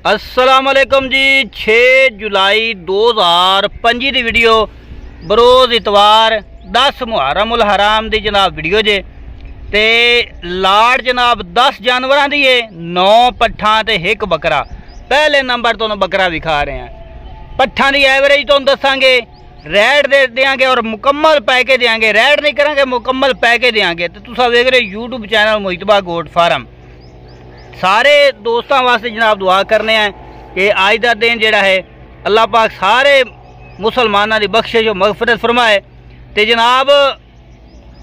अस्सलामुअलैकुम जी। 6 जुलाई 2025 की वीडियो बरोज़ इतवार 10 मुहर्रम उल हराम की जनाब वीडियो जे ते लाड़ जनाब 10 जानवरों की है, 9 पट्ठा ते 1 बकरा। पहले नंबर तो बकरा विखा रहे हैं। पट्ठा की एवरेज तो दसांगे, रैड दे देंगे और मुकम्मल पैके देंगे। रैड नहीं करेंगे, मुकम्मल पैके देंगे। तो तुम वेख रहे यूट्यूब चैनल मोहितबा गोट फार्म। सारे दोस्तों वास्ते जनाब दुआ करने हैं कि आज का दिन जोड़ा है अल्लाह पाक सारे मुसलमानों की बख्शिश और मगफरत फरमाए। तो जनाब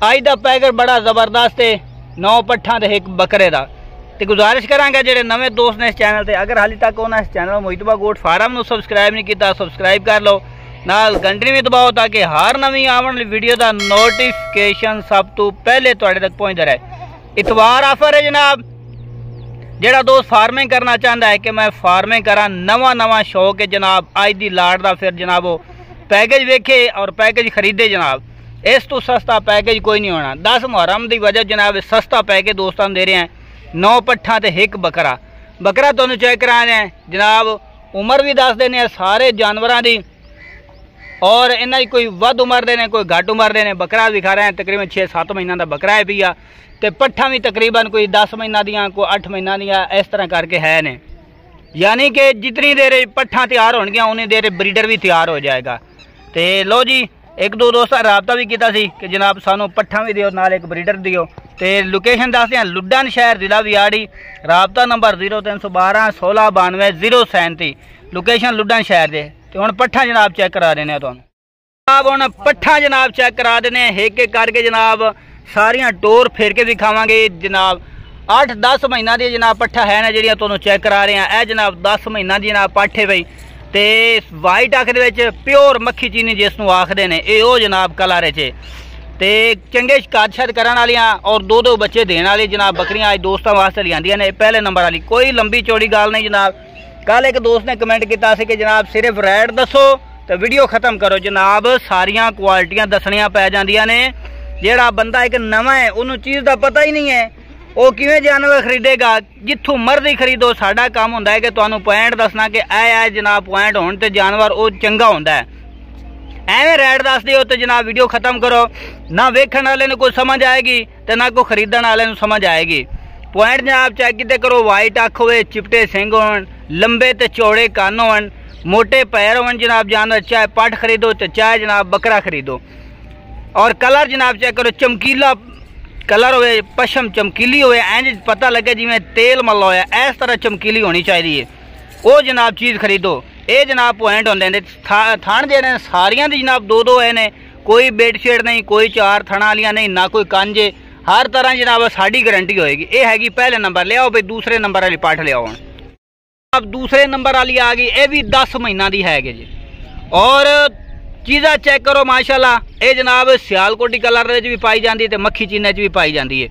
आज का पैकेट बड़ा ज़बरदस्त है, 9 पट्ठा ते 1 बकरे का। तो गुजारिश करांगा जो नवे दोस्त ने इस चैनल से, अगर हाली तक उन्होंने इस चैनल मोहितबा गोट फार्म को सबसक्राइब नहीं किया, सबसक्राइब कर लो, नाल घंटी भी दबाओ ताकि हर नवी आने वाली वीडियो का नोटिफिकेशन सब तो पहले तुहाडे तक पहुँचता रहे। इतवार ऑफर है जनाब। जेड़ा दोस्त फार्मिंग करना चाहता है कि मैं फार्मिंग करा, नवा शौक है जनाब, आज दी लाड़ दा फिर जनाब वो पैकेज वेखे और पैकेज खरीदे जनाब। इस तो सस्ता पैकेज कोई नहीं होना। 10 मुहर्रम की वजह जनाब सस्ता पैकेज दोस्तों दे रहे हैं। 9 पट्ठा ते 1 बकरा। बकरा तुहानू चेक करा रहे हैं जनाब, उम्र भी दस देने सारे जानवरों की, और इन्हों की कोई वध उम्र देने कोई घट उम्र देने। बकरा दिखा रहे हैं तकरीबन 6-7 महीनों का बकरा है पिया, तो पट्ठा भी तकरीबन कोई 10 महीना दियाँ, कोई 8 महीना दियाँ, इस तरह करके है ने। यानी कि जितनी देर पट्ठा तैयार होंगियां उन्नी देर ब्रीडर भी तैयार हो जाएगा। तो लो जी, 1-2 दोस्त रबता भी किया कि जनाब सानू पट्ठा भी दियो नाल एक ब्रीडर दियो। तो लोकेशन दसते हैं लुडन शहर जिला वियाड़ी, रबता नंबर 0312 16 92 037। लोकेशन लुडन शहर दे। तो हम पट्ठा जनाब चेक करा देने तो जनाब, हम पट्ठा जनाब चेक करा देने एक एक करके जनाब, सारियां टोर फेर के दिखावांगे जनाब। 8-10 महीना दी जनाब पट्ठा है ना जिहड़ियां तुहानू चेक करा रहे हैं। यह जनाब 10 महीना दी जनाब पट्ठ है बई। तो वाइट अख दे प्योर मक्खी चीनी जिसनू आखदे ने, ये ओ जनाब कलर च। तो चंगे कादशत करन वालियां और 2-2 बच्चे देने वाली जनाब बकरियां आज दोस्तों वास्ते लियांदियां ने। पहले नंबर वाली कोई लंबी चौड़ी गल नहीं जनाब। कल एक दोस्त ने कमेंट किया कि जनाब सिर्फ रैड दसो तो वीडियो खत्म करो। जनाब सारियां क्वालिटियां दसनियां पै जांदियां ने। जेड़ा बंदा एक नवा है उन्होंने चीज़ का पता ही नहीं है, वो किवें जानवर खरीदेगा। जिथों मर्जी खरीदो, साडा काम होंदा है कि तुहानू पॉइंट दसना कि ऐ जनाब पॉइंट होण ते जानवर वो चंगा होंदा है। एवें रैड दस दिओ तो जनाब वीडियो खत्म करो, ना वेखण वाले नूं कोई समझ आएगी तो ना कोई खरीदण वाले नूं समझ आएगी। पॉइंट जनाब चेक किते करो, वाइट अख होवे, चिपटे सिंग होण, लंबे ते चौड़े कन्न होण, मोटे पैर होण जनाब जानवर। चाहे पट खरीदो तो चाहे जनाब बकरा खरीदो। और कलर जनाब चेक करो, चमकीला कलर होए, पशम चमकीली होए, इंज पता लगे जिवें तेल मल्ला होया, इस तरह चमकीली होनी चाहिए। वो जनाब चीज़ खरीदो। ये जनाब पॉइंट होंदे ने। थण जेहड़े सारियां दी जनाब 2-2 है ने, कोई बेडशीट नहीं, कोई 4 थणा वालियां नहीं, ना कोई कांजे। हर तरह जनाब साड़ी गारंटी होएगी। ये हैगी पहले नंबर। ले आओ भाई दूसरे नंबर वाली पाठ ले आओ। अब दूसरे नंबर वाली आ गई, ये भी 10 महीना की है जी। और चीज़ा चेक करो माशाल्लाह, ये जनाब सियालकोटी कलर भी पाई जाती है तो मक्खी चीने भी पाई जाती है।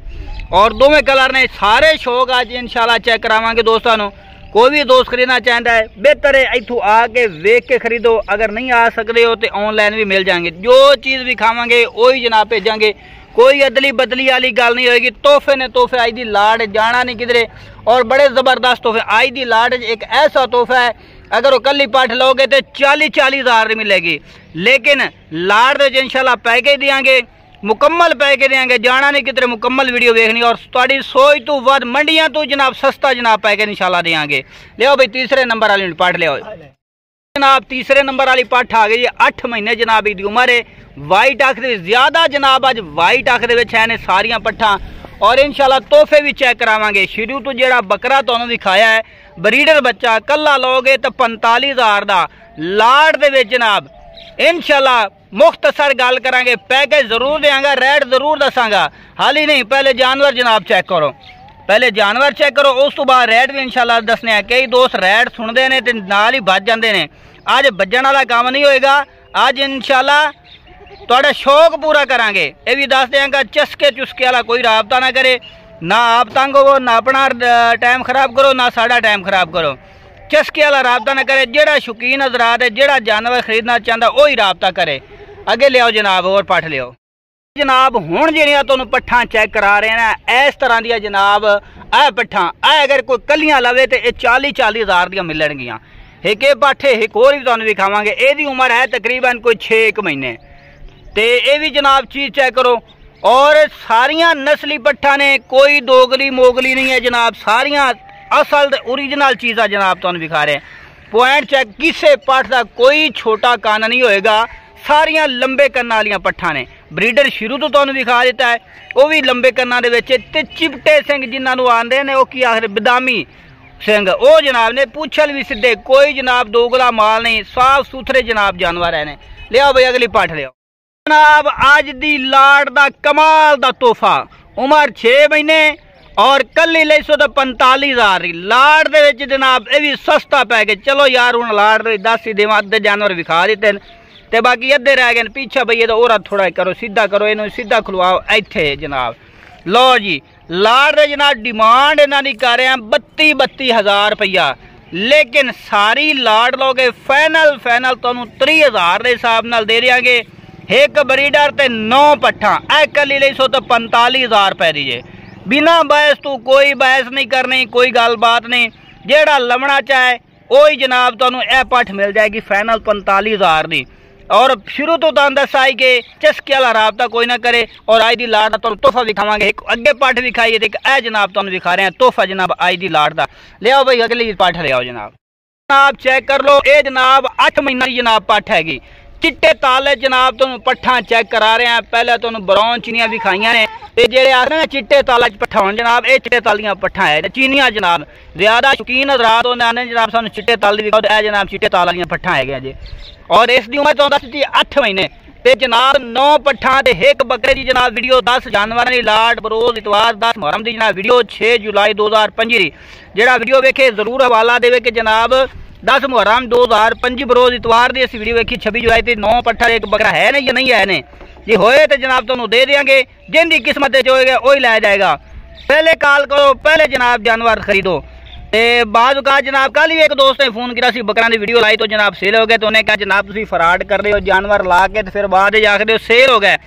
और दोवें कलर ने सारे शौक अज इंशाल्लाह चेक करावांगे दोस्तों को। कोई भी दोस्त खरीदना चाहता है बेहतर है इथों आके वेख के खरीदो। अगर नहीं आ सकते हो तो ऑनलाइन भी मिल जाएंगे। जो चीज़ भी खावांगे वही जनाब भेजांगे। कोई अदली बदली वाली गल नहीं होगी। तोहफे ने तोहफे, आज की लाड़ जाना नहीं किधरे, और बड़े ज़बरदस्त तोहफे। आज की लाड़ एक ऐसा तोहफा है, अगर वो कली पाठ लोगे तो 40-40 हज़ार मिलेगी। लेकिन लाड़ दे इंशाल्लाह पैकेज देंगे, मुकम्मल पैकेज देंगे। जाना नहीं किधरे, मुकम्मल वीडियो देखनी और तुहाडी सोच तो वध मंडियां तो जनाब सस्ता जनाब पैकेज इंशाल्लाह देंगे। ले आओ भाई तीसरे नंबर वाली पाठ ले आओ जनाब। तीसरे नंबर वाली पाठ आ गई, 8 महीने जनाब की उम्र है। वाइट अख दे ज्यादा जनाब अज वाइट अख दे विच है ने सारियां पट्ठा। और इंशाल्लाह तोहफे भी चेक करावांगे। शुरू तो जेड़ा बकरा तुहानू दिखाया है ब्रीडर बच्चा, कला लोगे तो 45 हज़ार का लाड़ दे विच जनाब इंशाल्लाह मुख्तसर गल करांगे। पैकेज जरूर देंगा, रेट जरूर दसांगा, हाली नहीं। पहले जानवर जनाब चेक करो, पहले जानवर चेक करो, उस तो बाद रेट भी इंशाल्लाह दसने हैं। कई दोस्त रेट सुनते हैं तो नाल ही बज जाते हैं। अज बजन वाला काम नहीं होएगा, अज इंशाल्लाह तुहाडा शौक पूरा करांगे। ये भी दस देंगा, चस्के चुस्के वाला कोई राबता ना करे, ना आप तंग हो, ना अपना टाइम खराब करो, ना साड़ा टाइम खराब करो। चस्के वाला राबता ना करे। जेड़ा शौकीन हजरात है, जेड़ा जानवर खरीदना चाहता वही राबता करे। अगे ले आओ जनाब और पाठ ले आओ। जनाब हुण जिहड़ियां तुहानूं पट्ठां चेक करा रहे हैं इस तरह दियां जनाब ए पट्ठां अगर कोई कलियां लवे तो यह 40-40 हज़ार दियां मिलणगियां। एक पट्ठ एक होर भी तुहानूं विखावांगे, इहदी उम्र है तकरीबन कोई 6 महीने। तो यह भी जनाब चीज़ चेक करो। और सारियां नस्ली पट्ठां ने, कोई दोगली मोगली नहीं है जनाब, सारियां असल ओरिजिनल चीज़ां जनाब तुहानूं विखा रहे हैं। पॉइंट चेक, किसी पट्ठ का कोई छोटा कान नहीं होएगा, सारियां लंबे कन्नां वालियां पट्ठां ने। ब्रीडर शुरू तो तुहानूं विखा दिता है, वह भी लंबे कन्नां दे विच ते चिपटे सिंह जिन्हां नूं आंदे ने, वह की आखदे बदामी सिंह, वो जनाब ने पूछल भी सीधे, कोई जनाब दोगला माल नहीं, साफ सुथरे जनाब जानवर है ने। लिया भाई अगली पट्ठ लिया जनाब। अज दी लाड़ दा कमाल दा तोहफा, उम्र 6 महीने और कली ले सो तो 45 हज़ार। लाड़ दे विच जनाब ये भी सस्ता पै गया। चलो यार हुण लाड़ दे 10 ही देवां, अद्धे जानवर विखा दिते ते बाकी अद्धे रह गए पीछे। भई तो और थोड़ा करो, सीधा करो, इन्हू सीधा खुलवाओ इत्थे जनाब। लो जी लाड़ दे जनाब डिमांड इन्हां दी कर रहे हैं 32 हज़ार रुपया, लेकिन सारी लाड़ लोगे फाइनल तुहानूं 30 हज़ार के हिसाब नाल दे देंगे। एक ब्रीडर ते 9 पट्ठां ए कली ले सो तो 45 हज़ार रुपए दी जे। बिना बहस तो कोई बहस नहीं करनी, कोई गलबात नहीं। जेड़ा लवना चाहे वही जनाब तुहानूं ए पट्ठ मिल जाएगी फाइनल 45 हज़ार की। और शुरू तो दस आई के चस्के वाला राबता कोई ना करे। और आज की लाड़ का तोहफा विखावांगे, एक अगे पट्ठ विखाई है, ए जनाब तुहानूं विखा रहे हैं तोहफा जनाब आज की लाड़ का। लियाओ भाई अगली पट्ठ लियाओ जनाब चेक कर लो। ये जनाब 8 महीना की जनाब पट्ठ हैगी। चिट्टे ताले जनाब तुहानूं पट्ठां चेक करा रहे हैं। पहले तुहानूं ब्राउन चीनियां विखाइयां ने, ते जेहड़े आखदे ने चिट्टे ताला च पट्ठा होण जनाब, ये चिट्टे ताल दियां पट्ठां है चीनियां जनाब। ज्यादा शौकीन हज़रात होंदे ने जनाब सानूं चिट्टे ताल दी विखाओ, ए जनाब चिट्टे ताल दियां पट्ठां हैगियां जी। और इसकी उम्र तो दस 8 महीने ते जनाब 9 पट्ठां ते 1 बकरे की जनाब वीडियो 10 जानवर की लाड़ बरोज इतवार 10 मुहर्रम की जनाब वीडियो 6 जुलाई 2025 की। जेड़ा वीडियो वेखे जरूर हवाला देवे कि जनाब 10 मुहर्रम 2025 बरोज इतवार की इस वीडियो वेखी 26 जुलाई से 9 पट्ठा 1 बकरा है नहीं या नहीं है ने। जे होए तो जनाब तुहानूं दे देंगे, जिनकी किस्मत होएगा वही लै जाएगा। पहले कॉल करो, पहले जनाब जानवर खरीदो। ते बाद का जनाब कल ही एक दोस्त ने फोन किया, बकरा की वीडियो लाई तो जनाब सेल हो गए। तो उन्हें कहा जनाब तुम फराड कर रहे हो जानवर ला के, तो फिर बाद आखते हो सेल हो गए।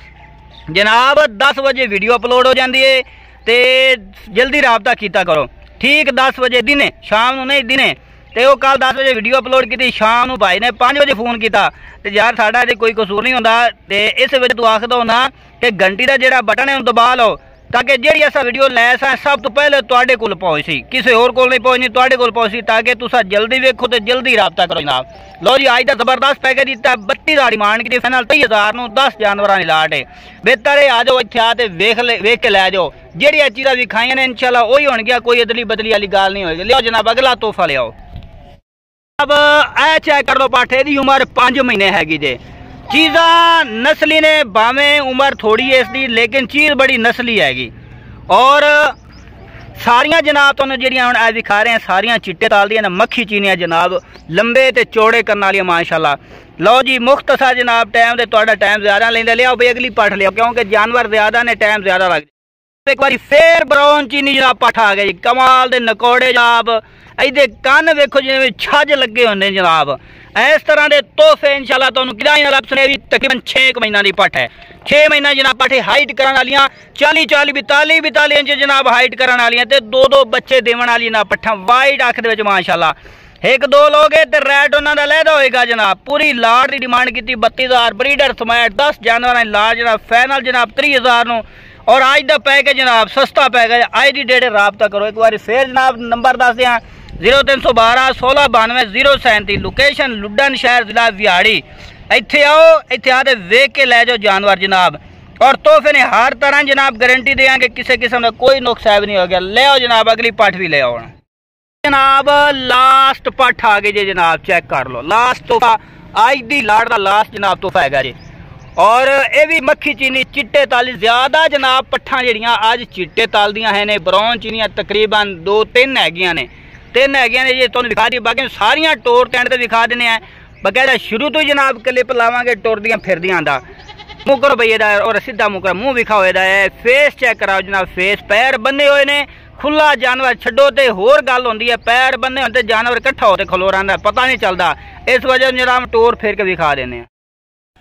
जनाब 10 बजे वीडियो अपलोड हो जाती है, तो जल्दी राबता किया करो। ठीक 10 बजे दिने, शाम नहीं दिने। तो वो कल 10 बजे वीडियो अपलोड की, शाम को भाई ने 5 बजे फोन किया। तो यार साडा कोई कसूर नहीं होंदा, ते इस वजह तू आखदा होना कि घंटी का जो बटन है दबा लो, ताकि जी असा वीडियो लै सब तो पहले तुहाडे कोल पहुंची, किसी होर कोल नहीं पहुंचनी, तुहाडे कोल पहुंची, ताकि तुसा जल्दी वेखो तो जल्दी राबता करो जनाब। लो जी अज का जबरदस्त पैकेज दिता, 32 का डिमांड की, फाइनल 30 हज़ार नूं 10 जानवरां दी लाट है। बेहतर है आ जाओ इत्थे आ ते वेख के लै जाओ। जिहड़ियां चीज़ां विखाइयां ने इंशाल्लाह वही होणगियां, कोई अदली बदली वाली गल नहीं होएगी। लियो जनाब अगला तोहफा लियाओ। अब ए चेक कर लो पट्ठ, इहदी उम्र 5 महीने हैगी जे। चीज़ा नस्ली ने, भावें उम्र थोड़ी है इसकी, लेकिन चीज़ बड़ी नस्ली हैगी। और सारियां जनाब तुहानूं जिहड़ियां हुण दिखा रहे हैं सारियां चिट्टे ताल दियां ने, मक्खी चीनियां जनाब, लंबे ते चौड़े करन वालियां माशाल्लाह। लो जी मुख्तसर जनाब टाइम ते तुहाडा टाइम ज़्यादा लैंदा। लियाओ भाई अगली पट्ठ लियाओ, क्योंकि जानवर ज़्यादा ने, टाइम ज़्यादा लग। एक बार फिर ब्राउन चीनी जनाब पट्ठ आ गया जी, कमाल दे नकौड़े जनाब, इहदे कन्न वेखो जिवें छज लगे होंदे जनाब। इस तरह के तोहफे इंशाल्लाह तुहानूं किराए नाल अपने भी तकरीबन 6 महीना की पट्ठ है। 6 महीना जनाब पट्ठ हाइट करन वालियां 40 42 इंच जनाब हाइट करन वालियां ते 2 बच्चे देवन वाली ना पट्ठा वाइट अख दे विच माशाल्लाह। 1-2 लोग ते रेट उन्हां दा लैदा होएगा जनाब। पूरी लाड़ की डिमांड की 32 हज़ार, ब्रीडर समेत 10 जानवरां दी लाड़ जनाब फाइनल जनाब 30 हज़ार नूं। और अज का पैकेज जनाब सस्ता पैकेज, अज की डेट राबता करो। एक बार फिर जनाब नंबर दस दें 0312 16 92 037, लोकेशन लुडन शहर जिला विहाड़ी। इत्थे आओ, इत्थे आते वेख के लै जाओ जानवर जनाब। और तोहफे ने हर तरह जनाब गारंटी देंगे, किसी किस्म का कोई नुक्स है भी नहीं हो गया। ले आओ जनाब अगली पट्ठ भी ले आओ जनाब। लास्ट पट्ठ आ गई जी जनाब, चेक कर लो। लास्ट तोहफा अज की लाड़ का लास्ट जनाब तोहफा है जी। और ये भी मक्खी चीनी चिट्टे ताली, ज्यादा जनाब पट्ठां जिहड़ियां अज चिट्टे ताल दियां है ने, ब्राउन चीनियां तकरीबन 2-3 हैगियां ने, 3 हैगियां ने जी तुहानूं विखा दी। बाकी सारियां टोर कैंड ते विखा देने हैं बकायदा। शुरू तो ही जनाब क्लिप लावांगे टुरदियां फिरदियां दा। मुकर भई दा और सीधा मुकर मुंह विखा होए दा है। फेस चेक कराओ जनाब, फेस पैर बन्ने हुए ने, खुला जानवर छड्डो ते होर गल होंदी है, पैर बन्ने होंदे जानवर इकट्ठा होते खलो रहिंदा, पता नहीं चलता। इस वजह जनाब टोर फिर के विखा देने।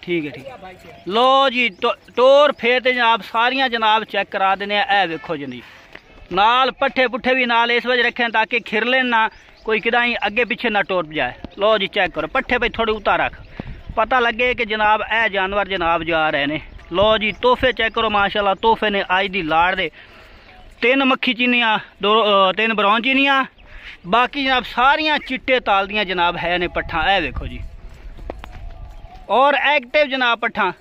ठीक है ठीक है। लो जी टोर फेर ते जनाब सारियां जनाब चेक करा देने। ए वेखो जी नाल पट्ठे पुट्ठे भी नाल इस वजह रखे ताकि खिरले ना कोई किदाई अगे पीछे ना टोर जाए। लो जी चेक करो पट्ठे पे थोड़े उतार रख, पता लगे कि जनाब ए जानवर जनाब जा रहे ने। लो जी तोहफे चेक करो माशाल्लाह, तोहफे ने अज दी लाड़ दे 3 मक्खी चीनियां, 3 ब्राउन चीनियां, बाकी जनाब सारियां चिट्टे ताल दियां जनाब है ने पट्ठा। ए देखो जी और एक्टिव जनाब पट्ठा